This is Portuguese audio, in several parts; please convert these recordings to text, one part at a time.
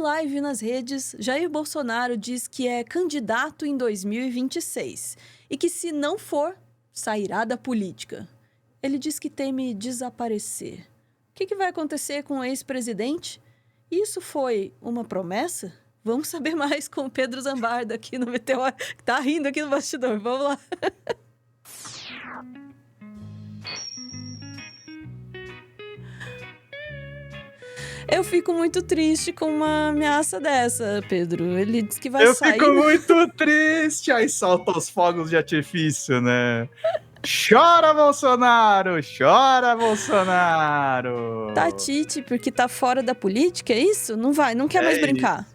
live nas redes, Jair Bolsonaro diz que é candidato em 2026 e que, se não for, sairá da política. Ele diz que teme desaparecer. O que vai acontecer com o ex-presidente? Isso foi uma promessa? Vamos saber mais com o Pedro Zambarda aqui no Meteoro, que tá rindo aqui no bastidor. Vamos lá. Eu fico muito triste com uma ameaça dessa, Pedro. Ele diz que vai sair... Eu fico muito triste. Aí solta os fogos de artifício, né? Chora, Bolsonaro! Chora, Bolsonaro! Tá Tite, porque tá fora da política, é isso? Não vai, não quer mais brincar.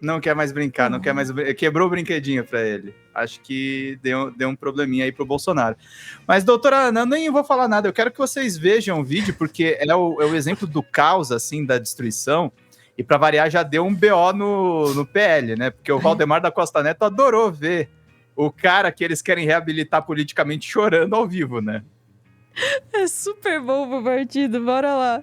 Não quer mais brincar, não quer mais... Quebrou o brinquedinho pra ele. Acho que deu um probleminha aí pro Bolsonaro. Mas, doutora Ana, eu nem vou falar nada. Eu quero que vocês vejam o vídeo, porque é o exemplo do caos, assim, da destruição. E pra variar, já deu um BO no PL, né? Porque o Valdemar da Costa Neto adorou ver o cara que eles querem reabilitar politicamente chorando ao vivo, né? É super bom pro partido, bora lá.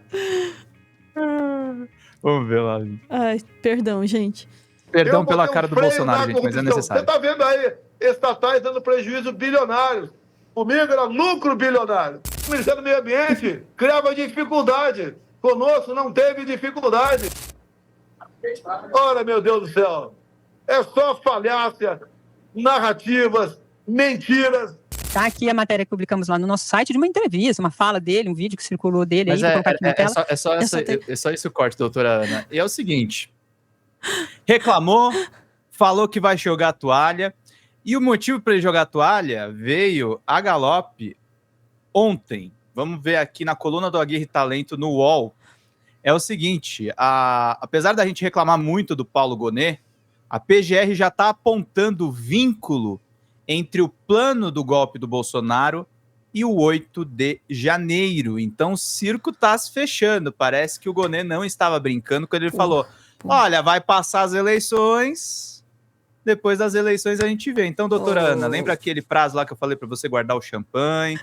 Vamos ver lá. Ai, perdão, gente. Perdão pela cara do Bolsonaro, gente, mas é necessário. Você tá vendo aí estatais dando prejuízo bilionário. Comigo era lucro bilionário. O Ministério do Meio Ambiente criava dificuldade. Conosco não teve dificuldade. Ora, meu Deus do céu. É só falácia, narrativas, mentiras. Tá aqui a matéria que publicamos lá no nosso site de uma entrevista, uma fala dele, um vídeo que circulou dele. Mas aí, vou colocar aqui na tela. É só esse o corte, doutora Ana. E é o seguinte, reclamou, falou que vai jogar a toalha, e o motivo para ele jogar a toalha veio a galope ontem. Vamos ver aqui na coluna do Aguirre Talento no UOL. É o seguinte, apesar da gente reclamar muito do Paulo Gonet, a PGR já está apontando vínculo entre o plano do golpe do Bolsonaro e o 8 de janeiro. Então o circo está se fechando. Parece que o Gonet não estava brincando quando ele falou, olha, vai passar as eleições, depois das eleições a gente vê. Então, doutora Ana, lembra aquele prazo lá que eu falei para você guardar o champanhe,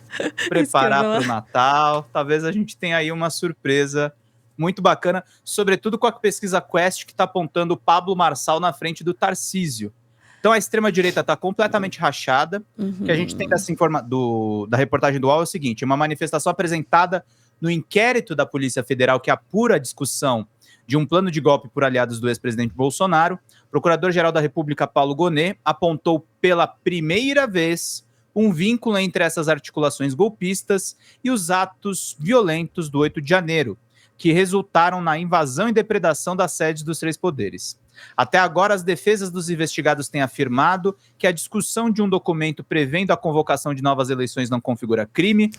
preparar para o Natal? Talvez a gente tenha aí uma surpresa muito bacana, sobretudo com a pesquisa Quest, que está apontando o Pablo Marçal na frente do Tarcísio. Então a extrema-direita está completamente rachada. O que a gente tem da reportagem do UOL é o seguinte, uma manifestação apresentada no inquérito da Polícia Federal que apura a discussão de um plano de golpe por aliados do ex-presidente Bolsonaro. O Procurador-Geral da República, Paulo Gonet, apontou pela primeira vez um vínculo entre essas articulações golpistas e os atos violentos do 8 de janeiro, que resultaram na invasão e depredação das sedes dos três poderes. Até agora, as defesas dos investigados têm afirmado que a discussão de um documento prevendo a convocação de novas eleições não configura crime,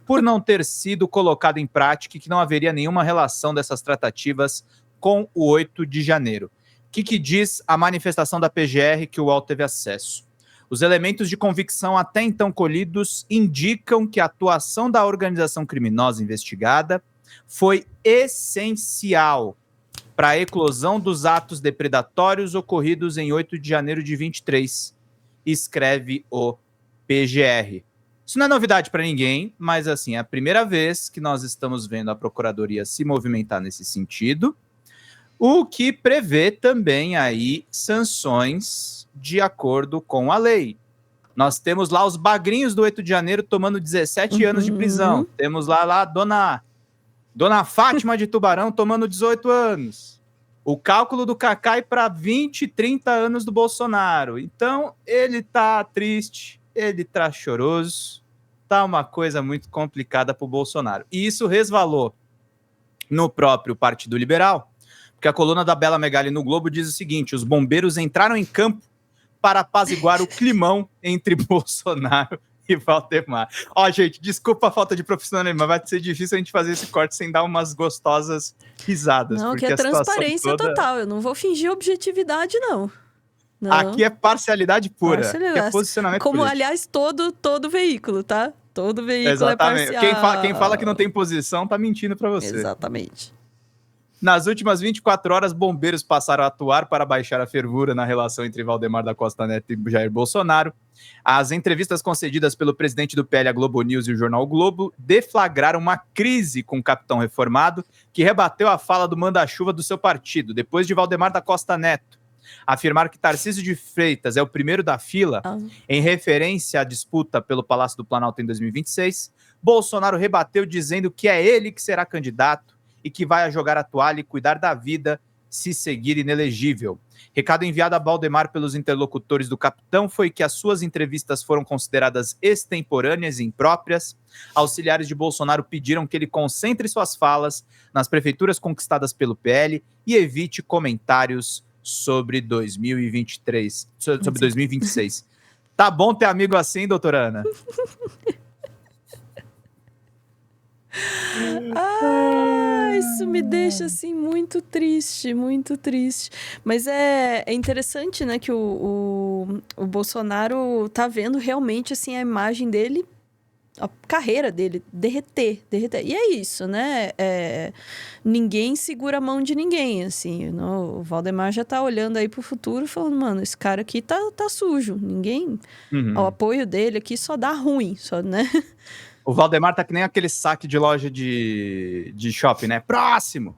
por não ter sido colocado em prática e que não haveria nenhuma relação dessas tratativas com o 8 de janeiro. O que diz a manifestação da PGR que o UOL teve acesso? Os elementos de convicção até então colhidos indicam que a atuação da organização criminosa investigada foi essencial para a eclosão dos atos depredatórios ocorridos em 8 de janeiro de 23, escreve o PGR. Isso não é novidade para ninguém, mas assim, é a primeira vez que nós estamos vendo a Procuradoria se movimentar nesse sentido, o que prevê também aí sanções de acordo com a lei. Nós temos lá os bagrinhos do 8 de janeiro tomando 17 anos de prisão. Temos lá a Dona Fátima de Tubarão tomando 18 anos. O cálculo do Cacai para 20, 30 anos do Bolsonaro. Então, ele tá triste, ele tá choroso, tá uma coisa muito complicada pro Bolsonaro. E isso resvalou no próprio Partido Liberal, porque a coluna da Bela Megali no Globo diz o seguinte, os bombeiros entraram em campo para apaziguar o climão entre Bolsonaro e Valdemar. Ó, gente, desculpa a falta de profissionalismo, mas vai ser difícil a gente fazer esse corte sem dar umas gostosas risadas. Não, porque que é transparência total. Eu não vou fingir objetividade, não. Aqui é parcialidade pura. Parcialidade. Aqui é posicionamento como, político. Aliás, todo veículo, tá? Todo veículo Exatamente. É parcial. Quem fala que não tem posição tá mentindo pra você. Exatamente. Nas últimas 24 horas, bombeiros passaram a atuar para baixar a fervura na relação entre Valdemar da Costa Neto e Jair Bolsonaro. As entrevistas concedidas pelo presidente do PL à Globo News e o jornal o Globo deflagraram uma crise com o capitão reformado, que rebateu a fala do manda-chuva do seu partido, depois de Valdemar da Costa Neto afirmar que Tarcísio de Freitas é o primeiro da fila, em referência à disputa pelo Palácio do Planalto em 2026, Bolsonaro rebateu dizendo que é ele que será candidato e que vai jogar a toalha e cuidar da vida se seguir inelegível. Recado enviado a Valdemar pelos interlocutores do capitão foi que as suas entrevistas foram consideradas extemporâneas e impróprias. Auxiliares de Bolsonaro pediram que ele concentre suas falas nas prefeituras conquistadas pelo PL e evite comentários sobre 2023, sobre 2026. Tá bom ter amigo assim, doutora Ana? Isso me deixa, assim, muito triste, muito triste. Mas é interessante, né, que o Bolsonaro tá vendo realmente, assim, a imagem dele, a carreira dele derreter. E é isso, né? Ninguém segura a mão de ninguém, assim. O Valdemar já tá olhando aí pro futuro falando, mano, esse cara aqui tá sujo. Ninguém... O apoio dele aqui só dá ruim, só, né? O Valdemar tá que nem aquele saque de loja de shopping, né? Próximo!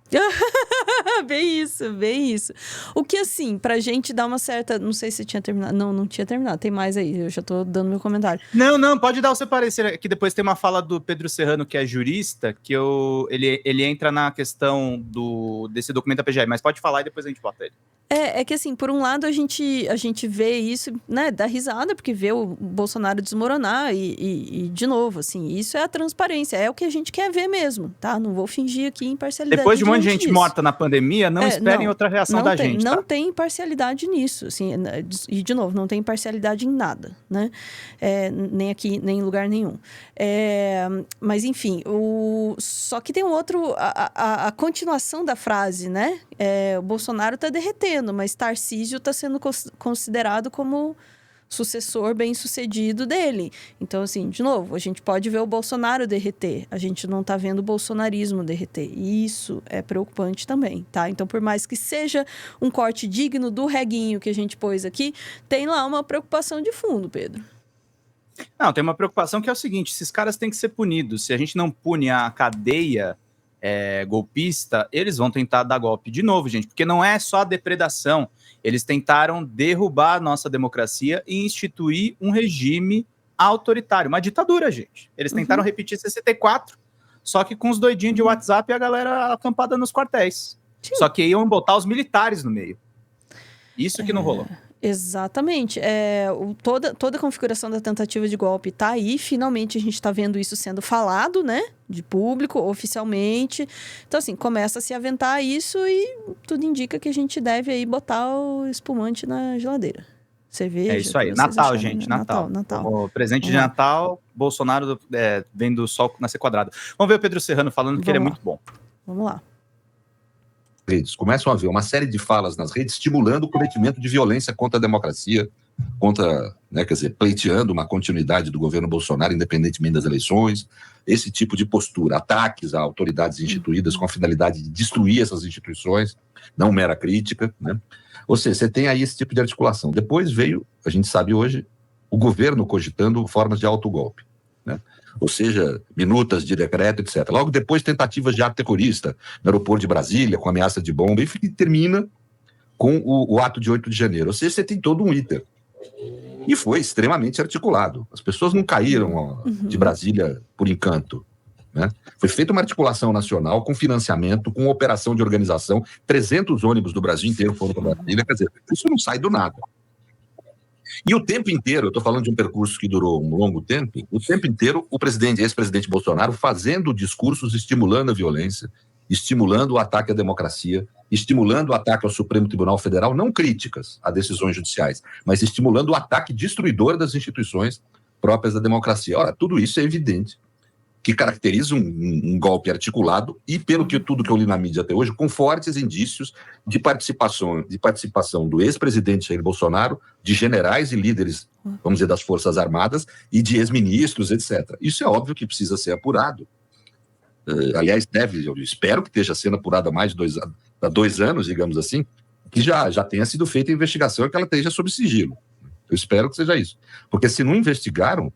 Bem isso. O que, assim, pra gente dar uma certa... Não sei se tinha terminado. Não tinha terminado. Tem mais aí. Eu já tô dando meu comentário. Não. Pode dar o seu parecer. Que depois tem uma fala do Pedro Serrano, que é jurista, que ele entra na questão desse documento da PGR. Mas pode falar e depois a gente bota ele. É que, assim, por um lado, a gente vê isso, né, dá risada, porque vê o Bolsonaro desmoronar e, de novo, assim, isso é a transparência, é o que a gente quer ver mesmo, tá? Não vou fingir aqui imparcialidade. Depois de um monte de gente morta na pandemia, não esperem outra reação da gente, tá? Não tem imparcialidade nisso, assim, e, de novo, não tem imparcialidade em nada, né? Nem aqui, nem em lugar nenhum. Mas, enfim, só que tem um outro, a continuação da frase, né? O Bolsonaro tá derretendo, mas Tarcísio está sendo considerado como sucessor bem-sucedido dele. Então, assim, de novo, a gente pode ver o Bolsonaro derreter. A gente não está vendo o bolsonarismo derreter. E isso é preocupante também, tá? Então, por mais que seja um corte digno do reguinho que a gente pôs aqui, tem lá uma preocupação de fundo, Pedro. Não, tem uma preocupação que é o seguinte, esses caras têm que ser punidos. Se a gente não pune a cadeia golpista, eles vão tentar dar golpe de novo, gente, porque não é só a depredação. Eles tentaram derrubar a nossa democracia e instituir um regime autoritário, uma ditadura, gente. Eles tentaram repetir 64, só que com os doidinhos de WhatsApp e a galera acampada nos quartéis. Sim. Só que iam botar os militares no meio. Isso que não rolou. Exatamente. Toda a configuração da tentativa de golpe tá aí. Finalmente a gente está vendo isso sendo falado, né? De público, oficialmente. Então, assim, começa a se aventar isso e tudo indica que a gente deve aí botar o espumante na geladeira. Cerveja. É isso aí. Natal, acharem, gente. Né? Natal. O presente de Natal, Bolsonaro vendo o sol nascer quadrado. Vamos ver o Pedro Serrano falando que ele é muito bom. Vamos lá. Redes. Começam a haver uma série de falas nas redes estimulando o cometimento de violência contra a democracia, pleiteando uma continuidade do governo Bolsonaro, independentemente das eleições, esse tipo de postura, ataques a autoridades instituídas com a finalidade de destruir essas instituições, não mera crítica, né? Ou seja, você tem aí esse tipo de articulação. Depois veio, a gente sabe hoje, o governo cogitando formas de autogolpe, né? Ou seja, minutas de decreto, etc. Logo depois, tentativas de ato terrorista no aeroporto de Brasília, com ameaça de bomba, e termina com o ato de 8 de janeiro. Ou seja, você tem todo um iter. E foi extremamente articulado. As pessoas não caíram de Brasília por encanto, né? Foi feita uma articulação nacional com financiamento, com operação de organização. 300 ônibus do Brasil inteiro foram para Brasília. Quer dizer, isso não sai do nada. E o tempo inteiro, eu estou falando de um percurso que durou um longo tempo, o tempo inteiro o ex-presidente Bolsonaro fazendo discursos estimulando a violência, estimulando o ataque à democracia, estimulando o ataque ao Supremo Tribunal Federal, não críticas a decisões judiciais, mas estimulando o ataque destruidor das instituições próprias da democracia. Ora, tudo isso é evidente que caracteriza um golpe articulado e, pelo que tudo que eu li na mídia até hoje, com fortes indícios de participação do ex-presidente Jair Bolsonaro, de generais e líderes, vamos dizer, das Forças Armadas e de ex-ministros, etc. Isso é óbvio que precisa ser apurado. aliás, eu espero que esteja sendo apurada há mais de 2 anos, digamos assim, que já tenha sido feita a investigação e que ela esteja sob sigilo. Eu espero que seja isso. Porque se não investigaram,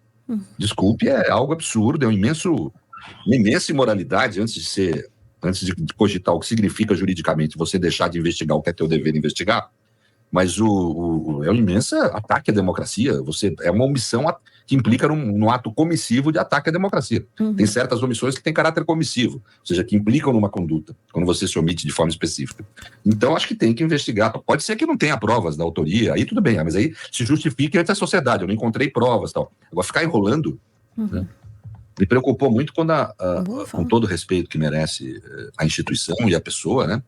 desculpe, é algo absurdo, é uma imensa imoralidade antes de cogitar o que significa juridicamente você deixar de investigar o que é teu dever investigar, mas é um imenso ataque à democracia. É uma omissão que implica num ato comissivo de ataque à democracia. Tem certas omissões que têm caráter comissivo, ou seja, que implicam numa conduta, quando você se omite de forma específica. Então, acho que tem que investigar. Pode ser que não tenha provas da autoria, aí tudo bem, mas aí se justifique ante a sociedade. Eu não encontrei provas, tal. Agora, ficar enrolando, né? Me preocupou muito quando, com todo o respeito que merece a instituição e a pessoa, né?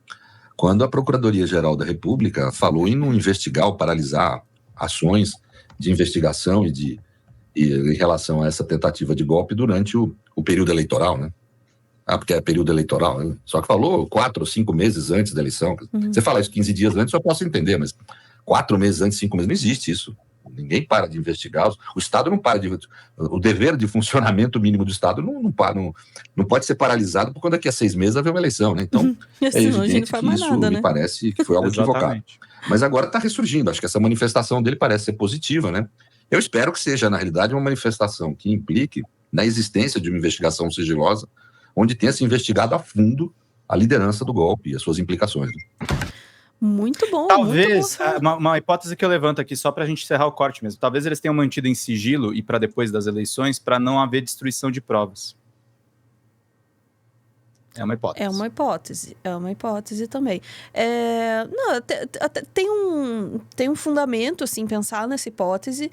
Quando a Procuradoria-Geral da República falou em não investigar ou paralisar ações de investigação e em relação a essa tentativa de golpe durante o período eleitoral, né? Porque é período eleitoral, né? Só que falou 4 ou 5 meses antes da eleição. Você fala isso 15 dias antes, eu posso entender, mas 4 meses antes, 5 meses, não existe isso. Ninguém para de investigar, o Estado não para de... O dever de funcionamento mínimo do Estado não pode ser paralisado por quando daqui a 6 meses haver uma eleição, né? Então, é evidente que isso me parece que foi algo equivocado. Mas agora está ressurgindo, acho que essa manifestação dele parece ser positiva, né? Eu espero que seja, na realidade, uma manifestação que implique na existência de uma investigação sigilosa, onde tenha se investigado a fundo a liderança do golpe e as suas implicações. Muito bom. Talvez, muito bom. Uma hipótese que eu levanto aqui, só para a gente encerrar o corte mesmo, talvez eles tenham mantido em sigilo e para depois das eleições, para não haver destruição de provas. É uma hipótese também. Não, tem um fundamento, assim, pensar nessa hipótese,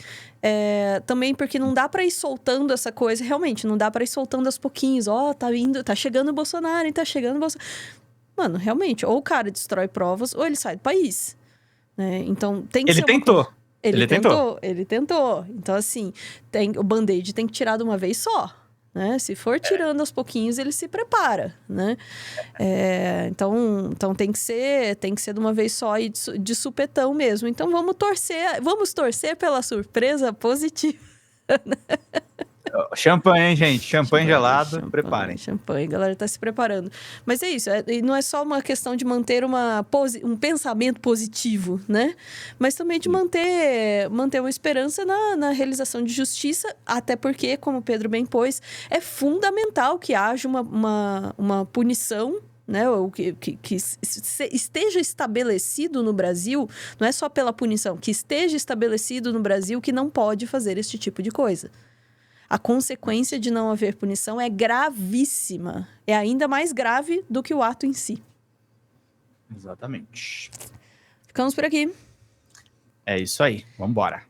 também porque não dá para ir soltando essa coisa, realmente, não dá para ir soltando aos pouquinhos, tá chegando o Bolsonaro, hein, tá chegando o Bolsonaro. Mano, realmente, ou o cara destrói provas, ou ele sai do país, né? Então, tem que ser Ele tentou. Então, assim, o band-aid tem que tirar de uma vez só. Né? Se for tirando aos pouquinhos, ele se prepara, né? Então tem que ser de uma vez só e de supetão mesmo. Então vamos torcer pela surpresa positiva. Champanhe, hein, gente? Champanhe gelado, preparem. Champanhe, a galera tá se preparando. Mas é isso, e não é só uma questão de manter um pensamento positivo, né? Mas também de manter uma esperança na realização de justiça, até porque, como o Pedro bem pôs, é fundamental que haja uma punição, né, ou que esteja estabelecido no Brasil, não é só pela punição, que esteja estabelecido no Brasil que não pode fazer este tipo de coisa. A consequência de não haver punição é gravíssima. É ainda mais grave do que o ato em si. Exatamente. Ficamos por aqui. É isso aí. Vambora.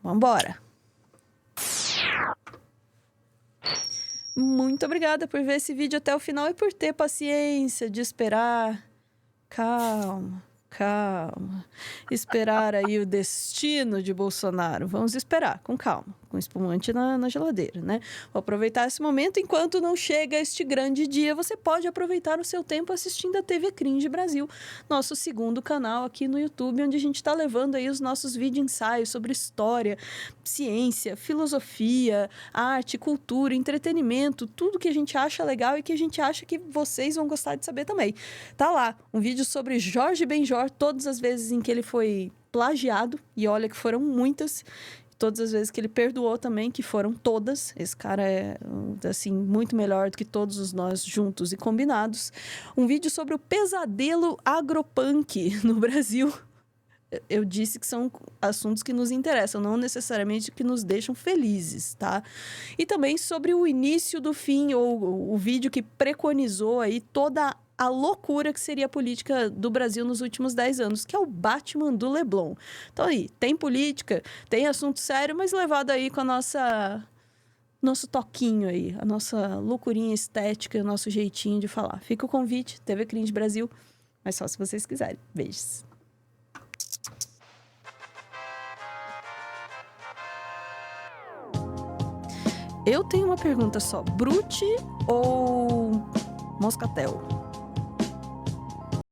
Muito obrigada por ver esse vídeo até o final e por ter paciência de esperar. Calma. Esperar aí o destino de Bolsonaro. Vamos esperar, com calma, com espumante na geladeira, né? Vou aproveitar esse momento. Enquanto não chega este grande dia, você pode aproveitar o seu tempo assistindo a TV Cringe Brasil, nosso segundo canal aqui no YouTube, onde a gente está levando aí os nossos vídeo ensaios sobre história, ciência, filosofia, arte, cultura, entretenimento, tudo que a gente acha legal e que a gente acha que vocês vão gostar de saber também. Tá lá, um vídeo sobre Jorge Benjor, todas as vezes em que ele foi plagiado, e olha que foram muitas, todas as vezes que ele perdoou também, que foram todas. Esse cara é, assim, muito melhor do que todos os nós juntos e combinados. Um vídeo sobre o pesadelo agropunk no Brasil. Eu disse que são assuntos que nos interessam, não necessariamente que nos deixam felizes, tá? E também sobre o início do fim, ou o vídeo que preconizou aí toda a loucura que seria a política do Brasil nos últimos 10 anos, que é o Batman do Leblon. Então aí, tem política, tem assunto sério, mas levado aí com a nosso toquinho aí, a nossa loucurinha estética, o nosso jeitinho de falar. Fica o convite, TV Cringe Brasil, mas só se vocês quiserem. Beijos. Eu tenho uma pergunta só. Brute ou Moscatel?